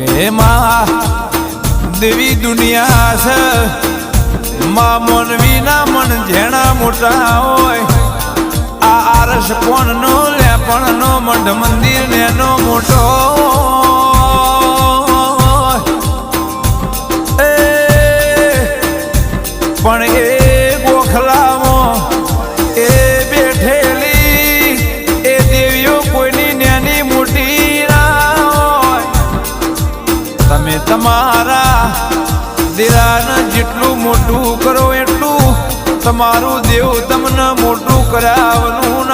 કે માં દેવી દુનિયા છે માં મોનવી ના મન જેણા મોટા હોય આ આરસ કોણ નો લેપણ નો મઢ મંદિર નેનો મોટો પણ એ ગોખલામાં એ બેઠેલી એ દેવીઓ કોઈની નેની મોટી ના હોય તમે તમારા દિરાને જેટલું મોટું કરો એટલું તમારું દેવ તમને મોટું કરાવવાનું